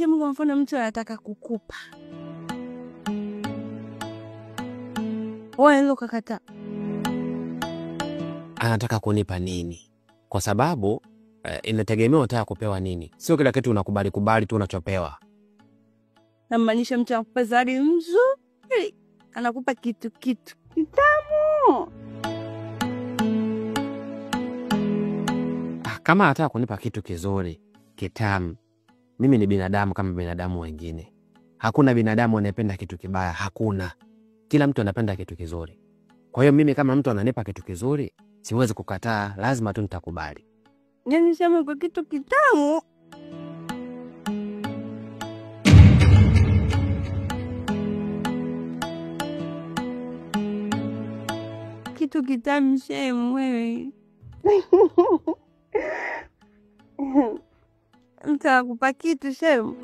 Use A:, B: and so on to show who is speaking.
A: shemu, kwa mfano mtu anataka kukupa, wewe ndio ukakataa.
B: Anataka kunipa nini? Kwa sababu inategemea unataka kupewa nini. Sio kila kitu unakubali tu unachopewa.
A: Namaanisha mtu anakupa zawadi nzuri, anakupa kitu kitamu.
B: Kama anataka kunipa kitu kizuri, kitamu, mimi ni binadamu kama binadamu wengine. Hakuna binadamu anayependa kitu kibaya, hakuna. Kila mtu anapenda kitu kizuri. Kwa hiyo mimi kama mtu ananipa kitu kizuri, siwezi kukataa, lazima tu nitakubali.
A: Yaani sema kwa kitu kitamu. Kitu kitamu shemu wewe. Nitakupa kitu shemu.